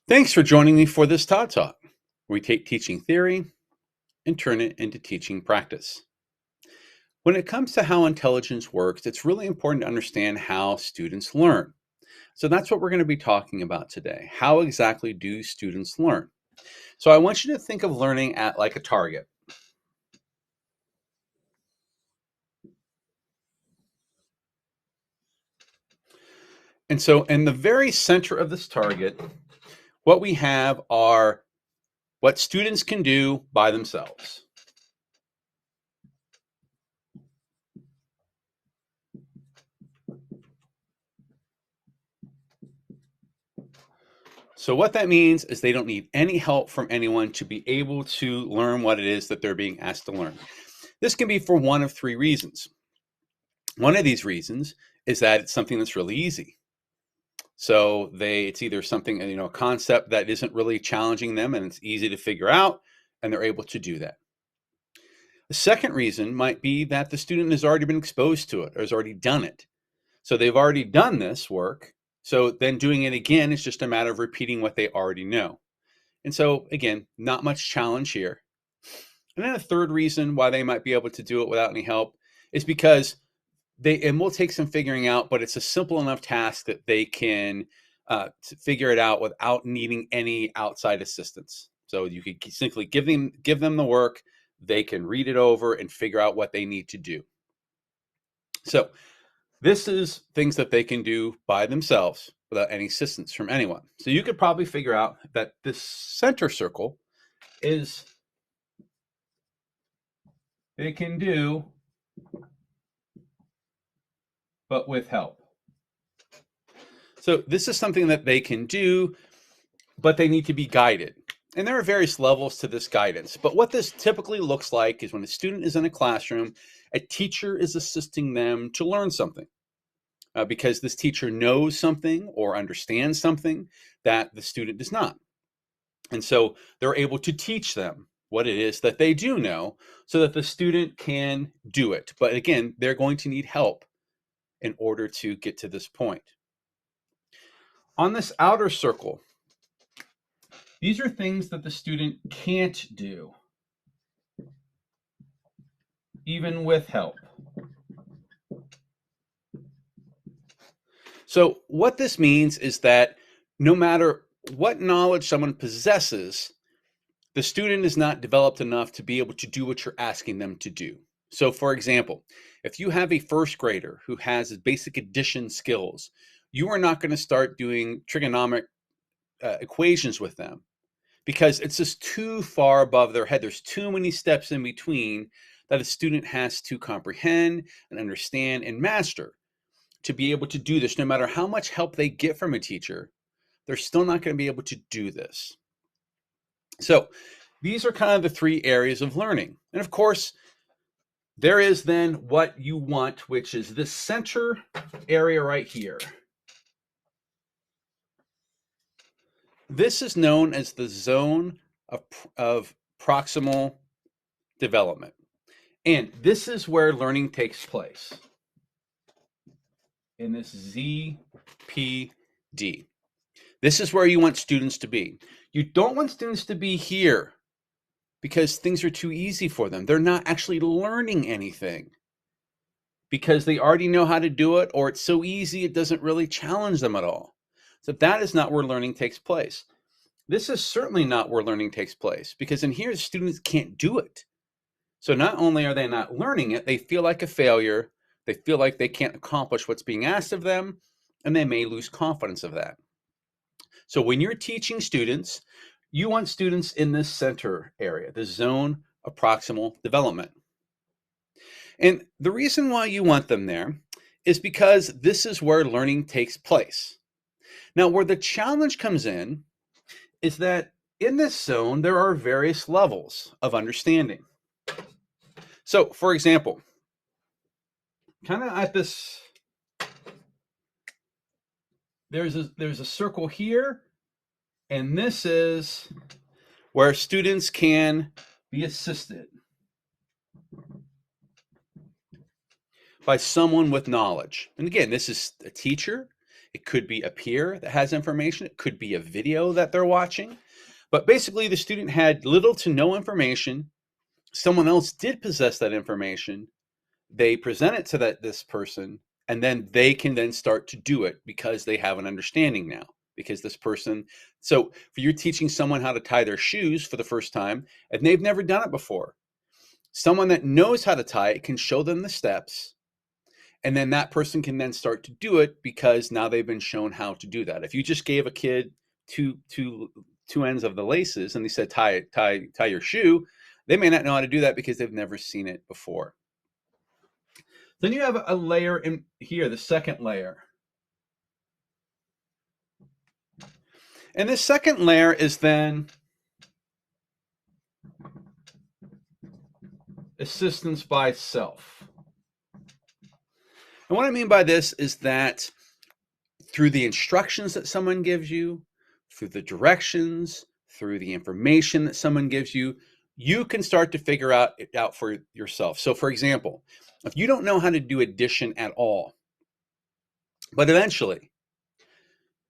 Thanks for joining me for this Todd Talk, where we take teaching theory and turn it into teaching practice. When it comes to how intelligence works, it's really important to understand how students learn. So that's what we're going to be talking about today. How exactly do students learn? So I want you to think of learning at like a target. And so in the very center of this target, what we have are what students can do by themselves. So what that means is they don't need any help from anyone to be able to learn what it is that they're being asked to learn. This can be for one of three reasons. One of these reasons is that it's something that's really easy. So it's either something, a concept that isn't really challenging them and it's easy to figure out, and they're able to do that. The second reason might be that the student has already been exposed to it or has already done it. So they've already done this work. So then doing it again is just a matter of repeating what they already know. And so again, not much challenge here. And then a third reason why they might be able to do it without any help is because it will take some figuring out, but it's a simple enough task that they can figure it out without needing any outside assistance. So you could simply give them the work, they can read it over and figure out what they need to do. So this is things that they can do by themselves without any assistance from anyone. So you could probably figure out that this center circle is they can do, but with help. So this is something that they can do, but they need to be guided. And there are various levels to this guidance. But what this typically looks like is when a student is in a classroom, a teacher is assisting them to learn something. Because this teacher knows something or understands something that the student does not. And so they're able to teach them what it is that they do know so that the student can do it. But again, they're going to need help in order to get to this point. On this outer circle, these are things that the student can't do, even with help. So what this means is that no matter what knowledge someone possesses, the student is not developed enough to be able to do what you're asking them to do. So for example, if you have a first grader who has basic addition skills, you are not going to start doing trigonometric equations with them because it's just too far above their head. There's too many steps in between that a student has to comprehend and understand and master to be able to do this. No matter how much help they get from a teacher, they're still not going to be able to do this. So these are kind of the three areas of learning. And of course, there is then what you want, which is this center area right here. This is known as the zone of proximal development. And this is where learning takes place in this ZPD. This is where you want students to be. You don't want students to be here because things are too easy for them. They're not actually learning anything because they already know how to do it, or it's so easy it doesn't really challenge them at all. So that is not where learning takes place. This is certainly not where learning takes place because in here, students can't do it. So not only are they not learning it, they feel like a failure. They feel like they can't accomplish what's being asked of them, and they may lose confidence of that. So when you're teaching students, you want students in this center area, the zone of proximal development. And the reason why you want them there is because this is where learning takes place. Now, where the challenge comes in is that in this zone, there are various levels of understanding. So, for example, kind of at this, there's a circle here, and this is where students can be assisted by someone with knowledge. And again, this is a teacher. It could be a peer that has information. It could be a video that they're watching. But basically, the student had little to no information. Someone else did possess that information. They present it to this person, and then they can then start to do it because they have an understanding now. Because this person, so for you're teaching someone how to tie their shoes for the first time, and they've never done it before. Someone that knows how to tie it can show them the steps, and then that person can then start to do it because now they've been shown how to do that. If you just gave a kid two ends of the laces and they said tie your shoe, they may not know how to do that because they've never seen it before. Then you have a layer in here, the second layer. And this second layer is then assistance by self. And what I mean by this is that through the instructions that someone gives you, through the directions, through the information that someone gives you, you can start to figure it out for yourself. So for example, if you don't know how to do addition at all, but eventually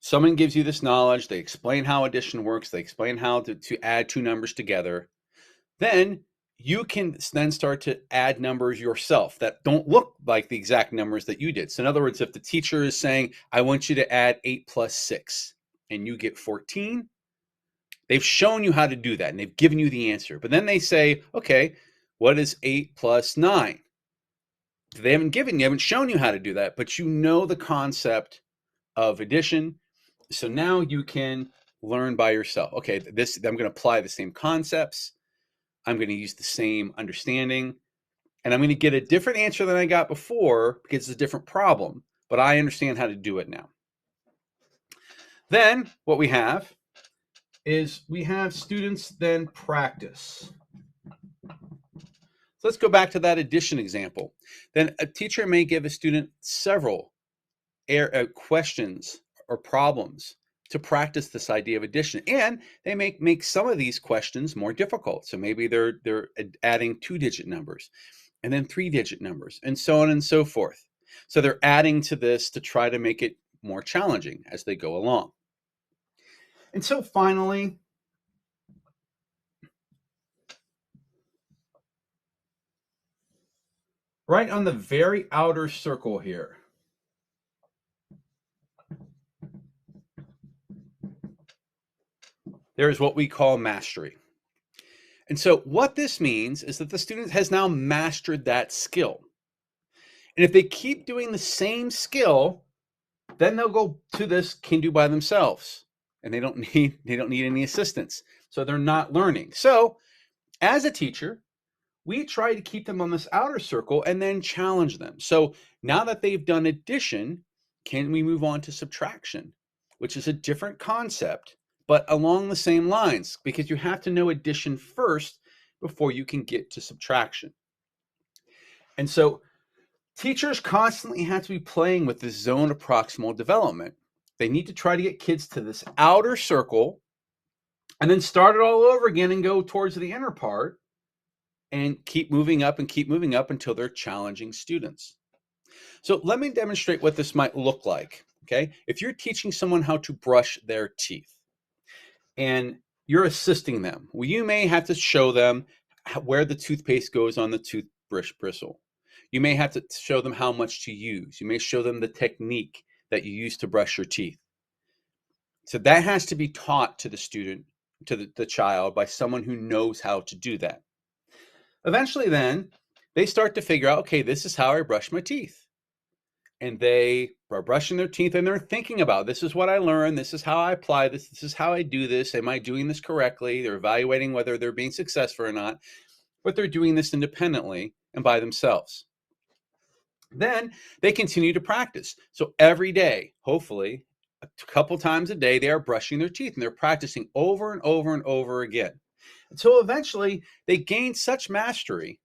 someone gives you this knowledge, they explain how addition works, they explain how to add two numbers together, then you can then start to add numbers yourself that don't look like the exact numbers that you did. So in other words, if the teacher is saying, I want you to add 8 plus 6, and you get 14, they've shown you how to do that, and they've given you the answer. But then they say, okay, what is 8 plus 9? They haven't shown you how to do that, but you know the concept of addition. So now you can learn by yourself. Okay, I'm going to apply the same concepts. I'm going to use the same understanding, and I'm going to get a different answer than I got before because it's a different problem, but I understand how to do it now. Then what we have is we have students then practice. So let's go back to that addition example. Then a teacher may give a student several questions or problems to practice this idea of addition, and they make some of these questions more difficult. So maybe they're adding 2-digit numbers and then 3-digit numbers and so on and so forth. So they're adding to this to try to make it more challenging as they go along. And so finally, right on the very outer circle here, there is what we call mastery. And so what this means is that the student has now mastered that skill. And if they keep doing the same skill, then they'll go to this can do by themselves, and they don't need any assistance. So they're not learning. So as a teacher, we try to keep them on this outer circle and then challenge them. So now that they've done addition, can we move on to subtraction, which is a different concept, but along the same lines, because you have to know addition first before you can get to subtraction. And so teachers constantly have to be playing with this zone of proximal development. They need to try to get kids to this outer circle and then start it all over again and go towards the inner part and keep moving up until they're challenging students. So let me demonstrate what this might look like. Okay, if you're teaching someone how to brush their teeth and you're assisting them, well, you may have to show them where the toothpaste goes on the toothbrush bristle. You may have to show them how much to use. You may show them the technique that you use to brush your teeth. So that has to be taught to the student, to the child, by someone who knows how to do that. Eventually then, they start to figure out, okay, this is how I brush my teeth. And they are brushing their teeth and they're thinking about, this is what I learned, this is how I apply this, this is how I do this, am I doing this correctly? They're evaluating whether they're being successful or not, but they're doing this independently and by themselves. Then they continue to practice. So every day, hopefully, a couple times a day, they are brushing their teeth and they're practicing over and over and over again. Until eventually they gain such mastery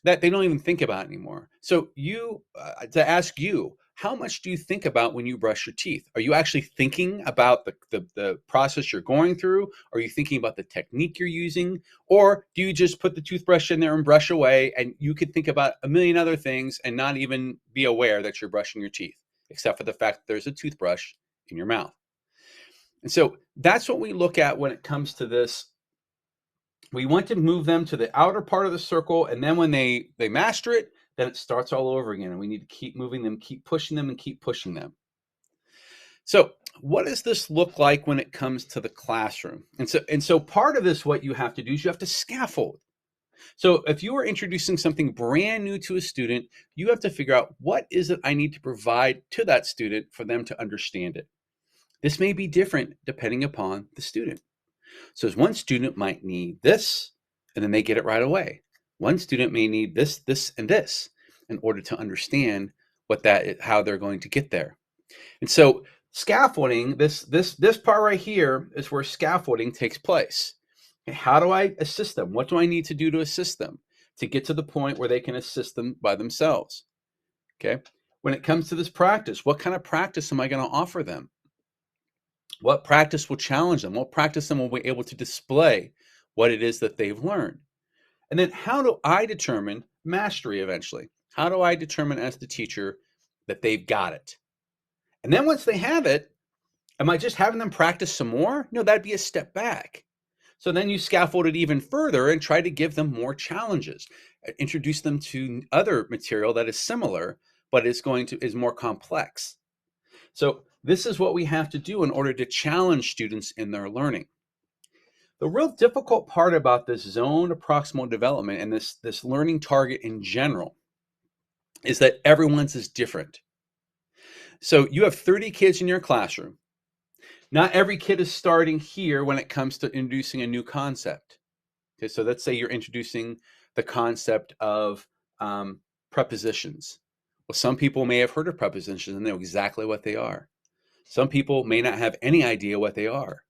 that they don't even think about it anymore. So to ask you, how much do you think about when you brush your teeth? Are you actually thinking about the process you're going through? Are you thinking about the technique you're using? Or do you just put the toothbrush in there and brush away, and you could think about a million other things and not even be aware that you're brushing your teeth? except for the fact that there's a toothbrush in your mouth. And so that's what we look at when it comes to this. We want to move them to the outer part of the circle, and then when they master it, then it starts all over again, and we need to keep moving them, keep pushing them, and keep pushing them. So what does this look like when it comes to the classroom? And so part of this, what you have to do is you have to scaffold. So if you are introducing something brand new to a student, you have to figure out, what is it I need to provide to that student for them to understand it? This may be different depending upon the student. So as one student might need this, and then they get it right away. One student may need this, this, and this in order to understand how they're going to get there. And so scaffolding, this part right here is where scaffolding takes place. How do I assist them? What do I need to do to assist them to get to the point where they can assist them by themselves? Okay. When it comes to this practice, what kind of practice am I going to offer them? What practice will challenge them? What practice them will be able to display what it is that they've learned? And then how do I determine mastery eventually? How do I determine as the teacher that they've got it? And then once they have it, am I just having them practice some more? No, that'd be a step back. So then you scaffold it even further and try to give them more challenges, introduce them to other material that is similar, but is more complex. So this is what we have to do in order to challenge students in their learning. The real difficult part about this zone of proximal development and this learning target in general is that everyone's is different. So you have 30 kids in your classroom. Not every kid is starting here when it comes to introducing a new concept. Okay, so let's say you're introducing the concept of prepositions. Well, some people may have heard of prepositions and know exactly what they are. Some people may not have any idea what they are.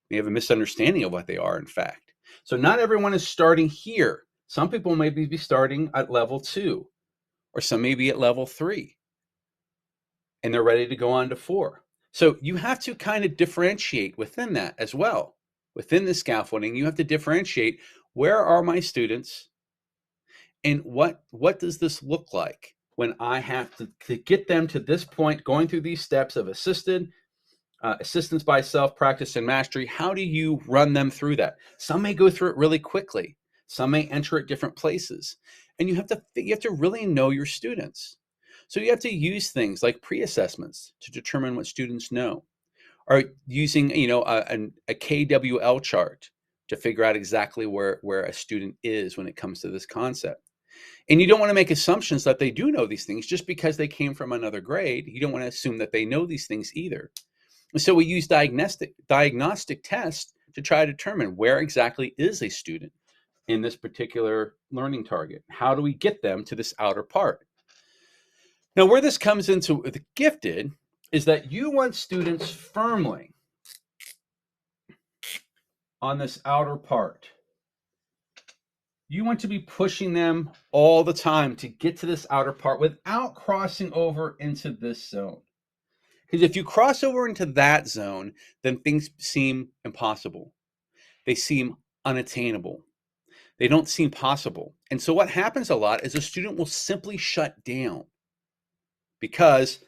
They have a misunderstanding of what they are, in fact. So not everyone is starting here. Some people may be starting at level 2, or some may be at level 3, and they're ready to go on to 4. So you have to kind of differentiate within that as well. Within the scaffolding, you have to differentiate, where are my students, and what does this look like when I have to get them to this point, going through these steps of assistance by self, practice, and mastery. How do you run them through that? Some may go through it really quickly. Some may enter at different places. And you have to really know your students. So you have to use things like pre-assessments to determine what students know, or using a KWL chart to figure out exactly where a student is when it comes to this concept. And you don't want to make assumptions that they do know these things just because they came from another grade. You don't want to assume that they know these things either. And so we use diagnostic tests to try to determine where exactly is a student in this particular learning target. How do we get them to this outer part? Now, where this comes into the gifted is that you want students firmly on this outer part. You want to be pushing them all the time to get to this outer part without crossing over into this zone. Because if you cross over into that zone, then things seem impossible. They seem unattainable. They don't seem possible. And so what happens a lot is a student will simply shut down because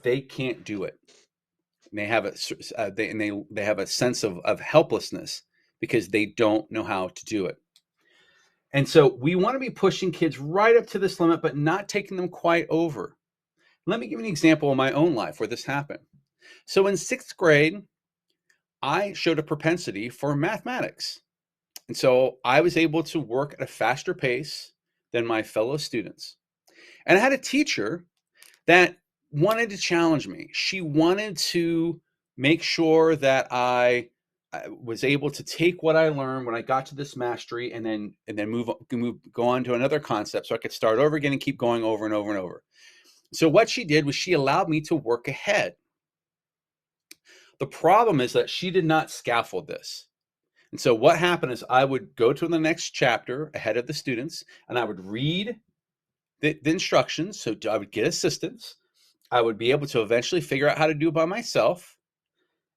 they can't do it. And they have a sense of helplessness because they don't know how to do it. And so we want to be pushing kids right up to this limit, but not taking them quite over. Let me give you an example in my own life where this happened. So in 6th grade, I showed a propensity for mathematics. And so I was able to work at a faster pace than my fellow students. And I had a teacher that wanted to challenge me. She wanted to make sure that I was able to take what I learned when I got to this mastery and then go on to another concept so I could start over again and keep going over and over and over. So what she did was she allowed me to work ahead. The problem is that she did not scaffold this. And so what happened is I would go to the next chapter ahead of the students and I would read the instructions. So I would get assistance. I would be able to eventually figure out how to do it by myself.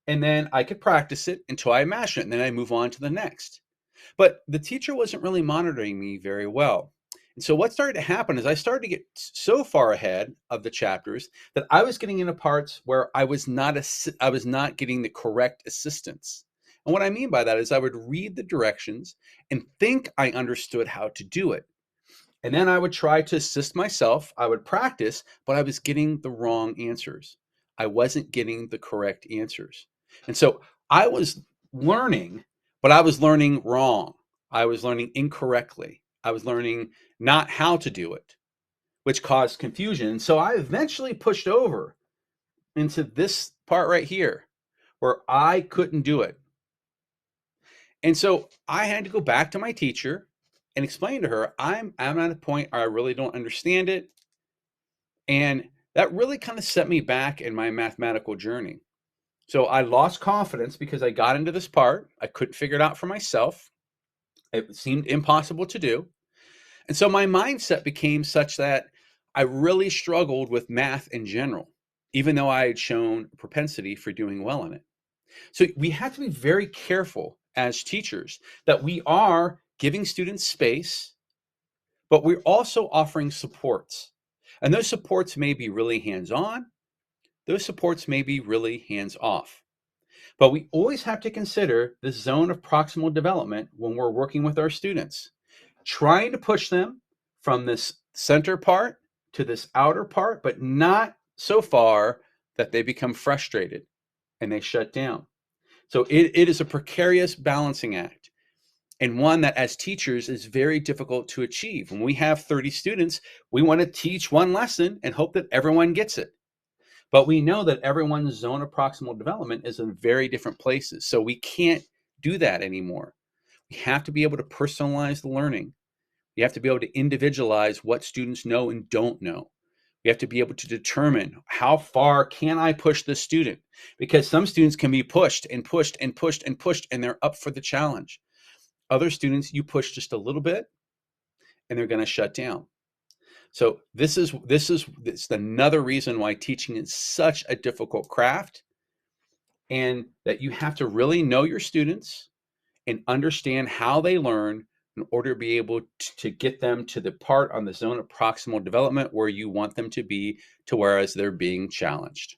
And then I could practice it until I master it. And then I move on to the next. But the teacher wasn't really monitoring me very well. And so what started to happen is I started to get so far ahead of the chapters that I was getting into parts where I was not getting the correct assistance. And what I mean by that is I would read the directions and think I understood how to do it. And then I would try to assist myself. I would practice, but I was getting the wrong answers. I wasn't getting the correct answers. And so I was learning, but I was learning wrong. I was learning incorrectly. I was learning not how to do it, which caused confusion. So I eventually pushed over into this part right here where I couldn't do it. And so I had to go back to my teacher and explain to her, I'm at a point where I really don't understand it. And that really kind of set me back in my mathematical journey. So I lost confidence because I got into this part. I couldn't figure it out for myself. It seemed impossible to do. And so my mindset became such that I really struggled with math in general, even though I had shown a propensity for doing well in it. So we have to be very careful as teachers that we are giving students space, but we're also offering supports. And those supports may be really hands-on, those supports may be really hands-off. But we always have to consider the zone of proximal development when we're working with our students, trying to push them from this center part to this outer part, but not so far that they become frustrated and they shut down. So it is a precarious balancing act, and one that as teachers is very difficult to achieve. When we have 30 students, we want to teach one lesson and hope that everyone gets it. But we know that everyone's zone of proximal development is in very different places. So we can't do that anymore. We have to be able to personalize the learning. You have to be able to individualize what students know and don't know. We have to be able to determine how far can I push this student, because some students can be pushed and pushed and pushed and pushed and they're up for the challenge. Other students, you push just a little bit and they're going to shut down. So this is another reason why teaching is such a difficult craft, and that you have to really know your students and understand how they learn in order to be able to get them to the part on the zone of proximal development where you want them to be, to whereas they're being challenged.